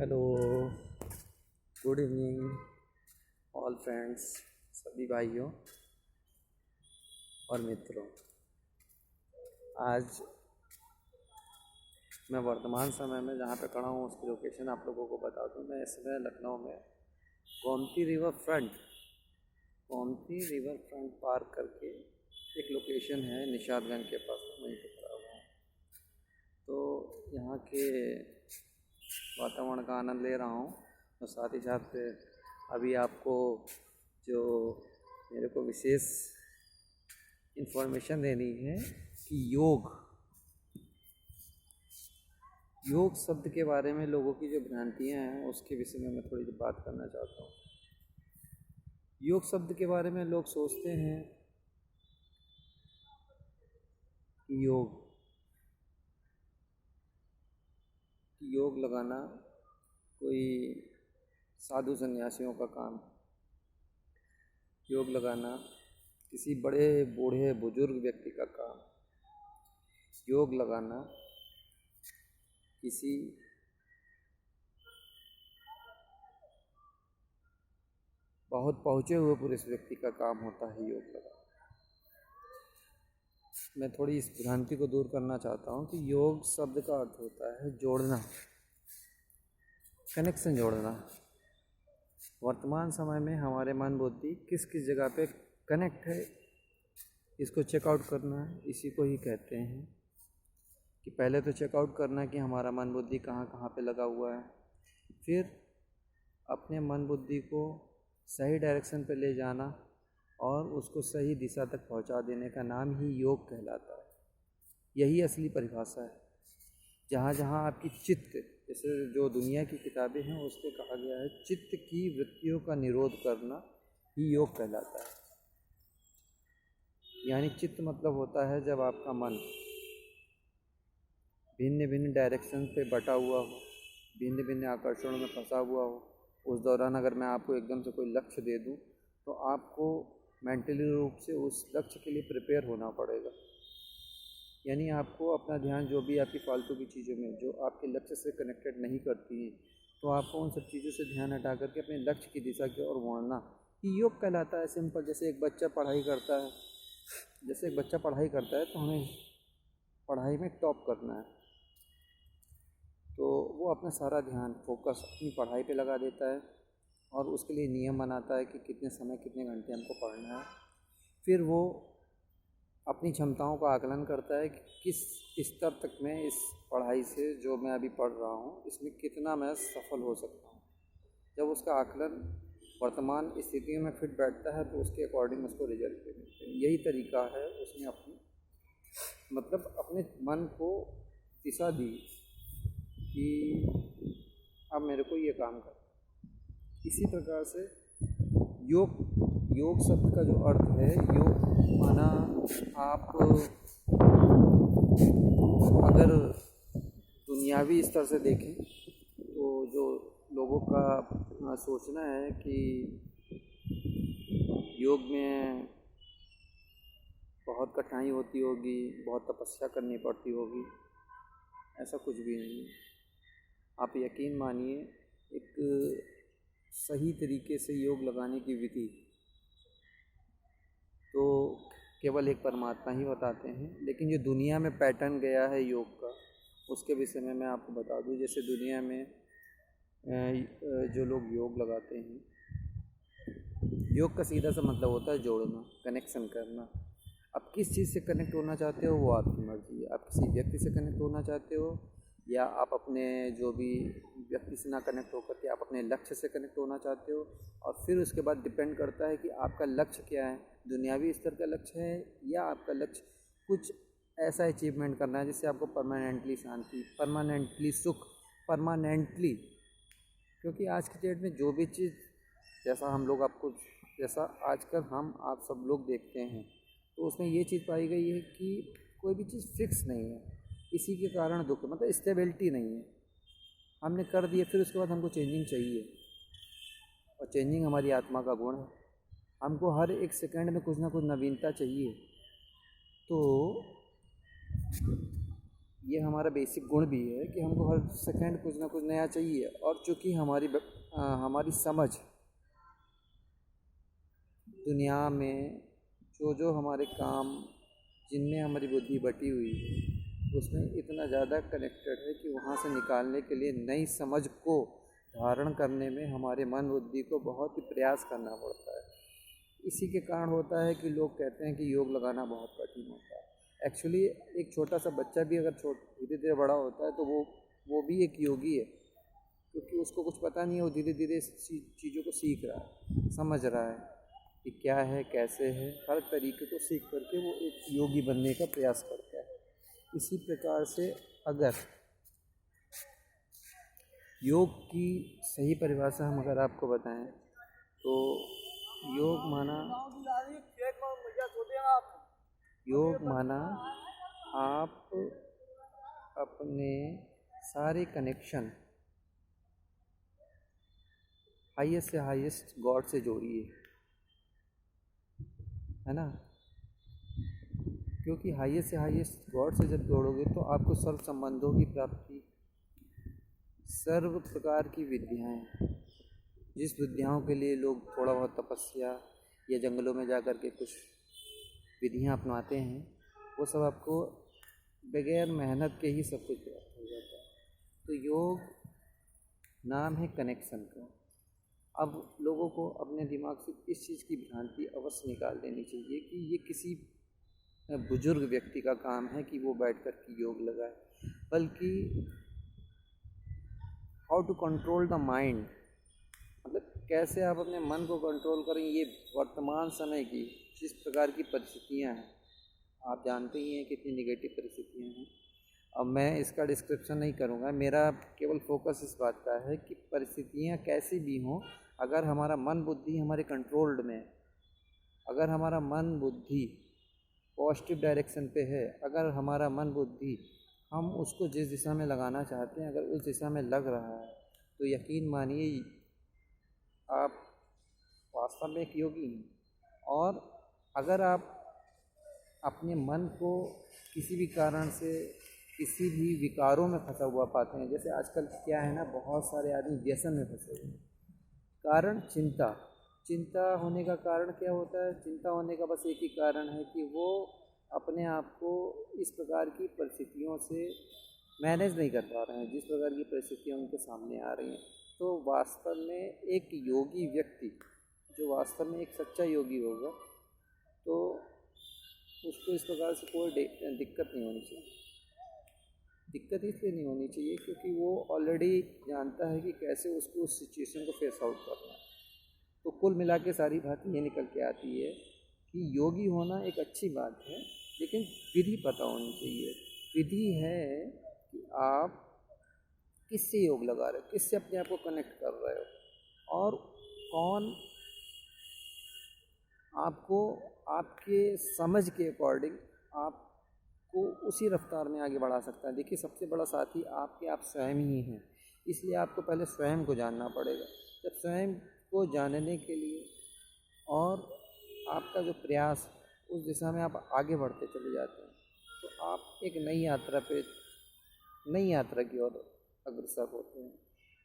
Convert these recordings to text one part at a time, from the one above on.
Hello, good evening all friends, सभी भाइयों और मित्रों। आज मैं वर्तमान समय में जहाँ पे खड़ा हूँ उसकी लोकेशन आप लोगों को बता दूँ। मैं इस समय लखनऊ में गोमती रिवर फ्रंट पार करके एक लोकेशन है निशादगंज के पास, वहीं पे खड़ा हुआ हूँ। तो यहाँ के वातावरण का आनंद ले रहा हूँ और साथ ही साथ अभी आपको जो मेरे को विशेष इन्फॉर्मेशन देनी है कि योग शब्द के बारे में लोगों की जो भ्रांतियाँ हैं उसके विषय में मैं थोड़ी सी बात करना चाहता हूँ। योग शब्द के बारे में लोग सोचते हैं कि योग लगाना कोई साधु सन्यासियों का काम, योग लगाना किसी बड़े बूढ़े बुजुर्ग व्यक्ति का काम, योग लगाना किसी बहुत पहुँचे हुए पुरुष व्यक्ति का काम होता है योग लगाना। मैं थोड़ी इस भ्रांति को दूर करना चाहता हूँ कि योग शब्द का अर्थ होता है जोड़ना, कनेक्शन जोड़ना। वर्तमान समय में हमारे मन बुद्धि किस किस जगह पे कनेक्ट है, इसको चेकआउट करना, इसी को ही कहते हैं कि पहले तो चेकआउट करना कि हमारा मन बुद्धि कहाँ कहाँ पे लगा हुआ है, फिर अपने मन बुद्धि को सही डायरेक्शन पे ले जाना और उसको सही दिशा तक पहुंचा देने का नाम ही योग कहलाता है। यही असली परिभाषा है। जहाँ जहाँ आपकी चित्त, जैसे जो दुनिया की किताबें हैं उस पर कहा गया है चित्त की वृत्तियों का निरोध करना ही योग कहलाता है। यानी चित्त मतलब होता है जब आपका मन भिन्न भिन्न डायरेक्शन पे बटा हुआ हो, भिन्न भिन्न आकर्षणों में फंसा हुआ हो। उस दौरान अगर मैं आपको एकदम से कोई लक्ष्य दे दूं तो आपको मेंटली रूप से उस लक्ष्य के लिए प्रिपेयर होना पड़ेगा। यानी आपको अपना ध्यान जो भी आपकी फालतू की चीज़ों में जो आपके लक्ष्य से कनेक्टेड नहीं करती हैं, तो आपको उन सब चीज़ों से ध्यान हटा करके अपने लक्ष्य की दिशा की ओर मोड़ना ये योग कहलाता है। सिंपल, जैसे एक बच्चा पढ़ाई करता है तो हमें पढ़ाई में टॉप करना है, तो वो अपना सारा ध्यान फोकस अपनी पढ़ाई पे लगा देता है और उसके लिए नियम बनाता है कि कितने समय कितने घंटे हमको पढ़ना है। फिर वो अपनी क्षमताओं का आकलन करता है कि किस स्तर तक मैं इस पढ़ाई से जो मैं अभी पढ़ रहा हूँ इसमें कितना मैं सफल हो सकता हूँ। जब उसका आकलन वर्तमान स्थितियों में फिट बैठता है तो उसके अकॉर्डिंग उसको रिजल्ट भी मिलते हैं। यही तरीका है, उसने अपने मन को दिशा दी कि अब मेरे को ये काम करना। इसी प्रकार से योग शब्द का जो अर्थ है, योग माना आप अगर दुनियावी स्तर से देखें तो जो लोगों का सोचना है कि योग में बहुत कठिनाई होती होगी, बहुत तपस्या करनी पड़ती होगी, ऐसा कुछ भी नहीं है। आप यकीन मानिए, एक सही तरीके से योग लगाने की विधि तो केवल एक परमात्मा ही बताते हैं, लेकिन जो दुनिया में पैटर्न गया है योग का उसके विषय में मैं आपको बता दूं। जैसे दुनिया में जो लोग योग लगाते हैं, योग का सीधा सा मतलब होता है जोड़ना, कनेक्शन करना। आप किस चीज़ से कनेक्ट होना चाहते हो वो आपकी मर्ज़ी है। आप किसी व्यक्ति से कनेक्ट होना चाहते हो या आप अपने जो भी व्यक्ति से ना कनेक्ट होकर के आप अपने लक्ष्य से कनेक्ट होना चाहते हो, और फिर उसके बाद डिपेंड करता है कि आपका लक्ष्य क्या है। दुनियावी स्तर का लक्ष्य है या आपका लक्ष्य कुछ ऐसा अचीवमेंट करना है जिससे आपको परमानेंटली शांति, परमानेंटली सुख, परमानेंटली। क्योंकि आज की डेट में जो भी चीज़ जैसा आजकल हम आप सब लोग देखते हैं तो उसमें ये चीज़ पाई गई है कि कोई भी चीज़ फिक्स नहीं है। इसी के कारण दुख, मतलब स्टेबिलिटी नहीं है। हमने कर दिया, फिर उसके बाद हमको चेंजिंग चाहिए, और चेंजिंग हमारी आत्मा का गुण है। हमको हर एक सेकंड में कुछ ना कुछ नवीनता चाहिए। तो ये हमारा बेसिक गुण भी है कि हमको हर सेकंड कुछ ना कुछ नया चाहिए। और चूँकि हमारी समझ दुनिया में जो जो हमारे काम जिनमें हमारी बुद्धि बटी हुई है उसमें इतना ज़्यादा कनेक्टेड है कि वहाँ से निकालने के लिए नई समझ को धारण करने में हमारे मन बुद्धि को बहुत ही प्रयास करना पड़ता है। इसी के कारण होता है कि लोग कहते हैं कि योग लगाना बहुत कठिन होता है। एक्चुअली एक छोटा सा बच्चा भी अगर धीरे धीरे बड़ा होता है तो वो भी एक योगी है, क्योंकि उसको कुछ पता नहीं है, वो धीरे धीरे चीज़ों को सीख रहा है, समझ रहा है कि क्या है कैसे है, हर तरीके को सीख करके वो एक योगी बनने का प्रयास करता है। इसी प्रकार से अगर योग की सही परिभाषा हम अगर आपको बताएं तो योग माना आप अपने सारे कनेक्शन हाईएस्ट से हाईएस्ट गॉड से जोड़िए, है ना। क्योंकि हाईएस्ट से हाईएस्ट गॉड से जब जोड़ोगे तो आपको सर्व संबंधों की प्राप्ति, सर्व प्रकार की विद्याएं, जिस विद्याओं के लिए लोग थोड़ा बहुत तपस्या या जंगलों में जा कर के कुछ विधियां अपनाते हैं, वो सब आपको बगैर मेहनत के ही सब कुछ प्राप्त हो जाता है। तो योग नाम है कनेक्शन का। अब लोगों को अपने दिमाग से इस चीज़ की भ्रांति अवश्य निकाल देनी चाहिए कि ये किसी बुजुर्ग व्यक्ति का काम है कि वो बैठ कर के योग लगाए, बल्कि how to control the mind, मतलब कैसे आप अपने मन को कंट्रोल करें। ये वर्तमान समय की जिस प्रकार की परिस्थितियां हैं, आप जानते ही हैं कितनी निगेटिव परिस्थितियां हैं। अब मैं इसका डिस्क्रिप्शन नहीं करूँगा, मेरा केवल फोकस इस बात का है कि परिस्थितियां कैसी भी हों, अगर हमारा मन बुद्धि हमारे कंट्रोल्ड में, अगर हमारा मन बुद्धि पॉजिटिव डायरेक्शन पे है, अगर हमारा मन बुद्धि हम उसको जिस दिशा में लगाना चाहते हैं अगर उस दिशा में लग रहा है, तो यकीन मानिए आप वास्तव में एक योगी हैं। और अगर आप अपने मन को किसी भी कारण से किसी भी विकारों में फंसा हुआ पाते हैं, जैसे आजकल क्या है ना, बहुत सारे आदमी व्यसन में फंसे हुए हैं। कारण चिंता होने का कारण क्या होता है? चिंता होने का बस एक ही कारण है कि वो अपने आप को इस प्रकार की परिस्थितियों से मैनेज नहीं कर पा रहे हैं, जिस प्रकार की परिस्थितियाँ उनके सामने आ रही हैं। तो वास्तव में एक योगी व्यक्ति जो वास्तव में एक सच्चा योगी होगा, तो उसको इस प्रकार से कोई दिक्कत नहीं होनी चाहिए। दिक्कत इसलिए नहीं होनी चाहिए क्योंकि वो ऑलरेडी जानता है कि कैसे उसको उस सिचुएशन को फेस आउट करना है। तो कुल मिला के सारी बात ये निकल के आती है कि योगी होना एक अच्छी बात है, लेकिन विधि पता होनी चाहिए। विधि है कि आप किससे योग लगा रहे हो, किससे अपने आप को कनेक्ट कर रहे हो, और कौन आपको आपके समझ के अकॉर्डिंग आपको उसी रफ्तार में आगे बढ़ा सकता है। देखिए, सबसे बड़ा साथी आप स्वयं ही हैं, इसलिए आपको पहले स्वयं को जानना पड़ेगा। जब स्वयं को जानने के लिए और आपका जो प्रयास उस दिशा में आप आगे बढ़ते चले जाते हैं, तो आप एक नई यात्रा की ओर अग्रसर होते हैं।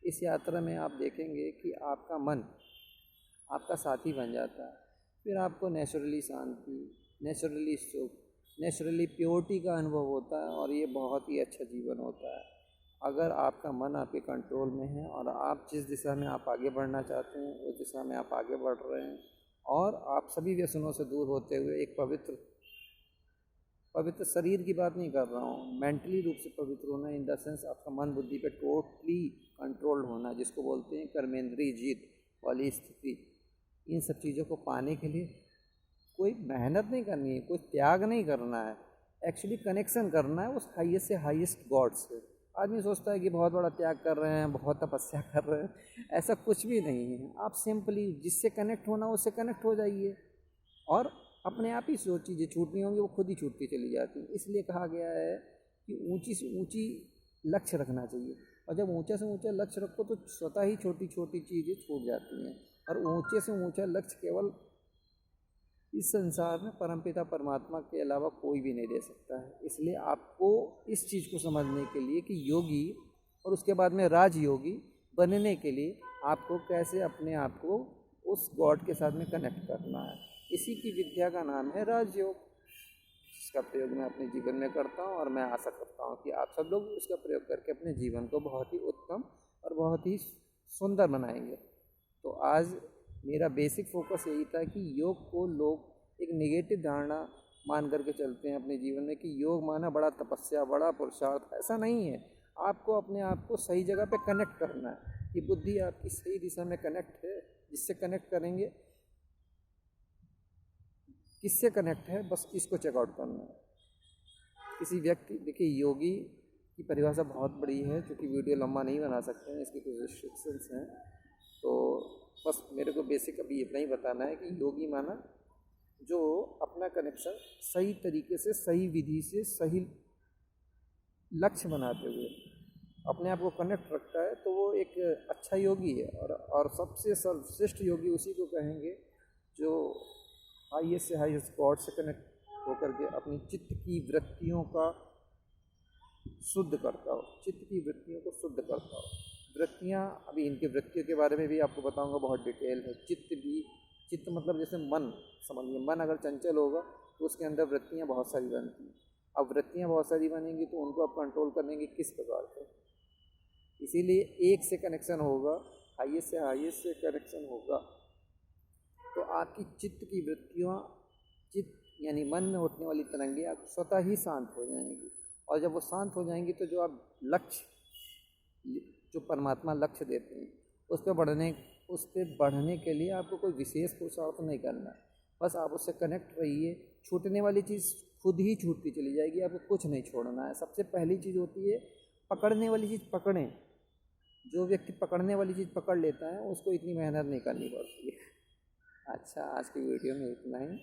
इस यात्रा में आप देखेंगे कि आपका मन आपका साथी बन जाता है। फिर आपको नेचुरली शांति, नेचुरली सुख, नेचुरली प्योरिटी का अनुभव होता है, और ये बहुत ही अच्छा जीवन होता है अगर आपका मन आपके कंट्रोल में है और आप जिस दिशा में आप आगे बढ़ना चाहते हैं उस दिशा में आप आगे बढ़ रहे हैं, और आप सभी व्यसनों से दूर होते हुए एक पवित्र शरीर की बात नहीं कर रहा हूँ, मेंटली रूप से पवित्र होना, इन द सेंस आपका मन बुद्धि पे टोटली कंट्रोल्ड होना, जिसको बोलते हैं कर्मेंद्रीय जीत वाली स्थिति। इन सब चीज़ों को पाने के लिए कोई मेहनत नहीं करनी है, कोई त्याग नहीं करना है, एक्चुअली कनेक्शन करना है उस हाईएस्ट से हाईएस्ट गॉड से। आदमी सोचता है कि बहुत बड़ा त्याग कर रहे हैं, बहुत तपस्या कर रहे हैं, ऐसा कुछ भी नहीं है। आप सिंपली जिससे कनेक्ट होना उससे कनेक्ट हो जाइए, और अपने आप ही जो चीज़ें छूटनी होंगी वो खुद ही छूटती चली जाती हैं। इसलिए कहा गया है कि ऊंची से ऊंची लक्ष्य रखना चाहिए, और जब ऊंचा से ऊंचा लक्ष्य रखो तो स्वतः ही छोटी छोटी चीज़ें छूट जाती हैं, और ऊंचे से ऊंचा लक्ष्य केवल इस संसार में परमपिता परमात्मा के अलावा कोई भी नहीं दे सकता है। इसलिए आपको इस चीज़ को समझने के लिए कि योगी और उसके बाद में राजयोगी बनने के लिए आपको कैसे अपने आप को उस गॉड के साथ में कनेक्ट करना है, इसी की विद्या का नाम है राजयोग। इसका प्रयोग मैं अपने जीवन में करता हूँ और मैं आशा करता हूँ कि आप सब लोग उसका प्रयोग करके अपने जीवन को बहुत ही उत्तम और बहुत ही सुंदर बनाएंगे। तो आज मेरा बेसिक फोकस यही था कि योग को लोग एक नेगेटिव धारणा मान करके चलते हैं अपने जीवन में कि योग माना बड़ा तपस्या, बड़ा पुरुषार्थ। ऐसा नहीं है। आपको अपने आप को सही जगह पे कनेक्ट करना है कि बुद्धि आपकी सही दिशा में कनेक्ट है। जिससे कनेक्ट करेंगे, किससे कनेक्ट है, बस इसको चेकआउट करना है। किसी व्यक्ति, देखिए योगी की परिभाषा बहुत बड़ी है, क्योंकि वीडियो लंबा नहीं बना सकते हैं, इसकी कुछ रिस्ट्रिक्शंस हैं। तो बस मेरे को बेसिक अभी इतना ही बताना है कि योगी माना जो अपना कनेक्शन सही तरीके से, सही विधि से, सही लक्ष्य बनाते हुए अपने आप को कनेक्ट रखता है, तो वो एक अच्छा योगी है। और सबसे सर्वश्रेष्ठ योगी उसी को कहेंगे जो हाईएस्ट से हाईएस्ट गॉड से कनेक्ट होकर के अपनी चित्त की वृत्तियों का शुद्ध करता हो, चित्त की वृत्तियों को शुद्ध करता हो। वृत्तियाँ, अभी इनके वृत्तियों के बारे में भी आपको बताऊंगा, बहुत डिटेल है। चित्त मतलब जैसे मन, समझिए मन अगर चंचल होगा तो उसके अंदर वृत्तियाँ बहुत सारी बनती हैं। अब वृत्तियाँ बहुत सारी बनेंगी तो उनको आप कंट्रोल करेंगे किस प्रकार से। इसीलिए एक से कनेक्शन होगा, हाईएस्ट से हाईएस्ट से कनेक्शन होगा, तो आपकी चित्त की वृत्तियाँ, चित्त यानी मन में उठने वाली तरंगें आप स्वतः ही शांत हो जाएंगी। और जब वो शांत हो जाएंगी तो जो आप लक्ष्य, जो परमात्मा लक्ष्य देते हैं, उस पर बढ़ने के लिए आपको कोई विशेष पुरुषार्थ नहीं करना है। बस आप उससे कनेक्ट रहिए। छूटने वाली चीज़ खुद ही छूटती चली जाएगी, आपको कुछ नहीं छोड़ना है। सबसे पहली चीज़ होती है पकड़ने वाली चीज़ पकड़ें। जो व्यक्ति पकड़ने वाली चीज़ पकड़ लेता है उसको इतनी मेहनत नहीं करनी पड़ती है। अच्छा, आज की वीडियो में इतना ही।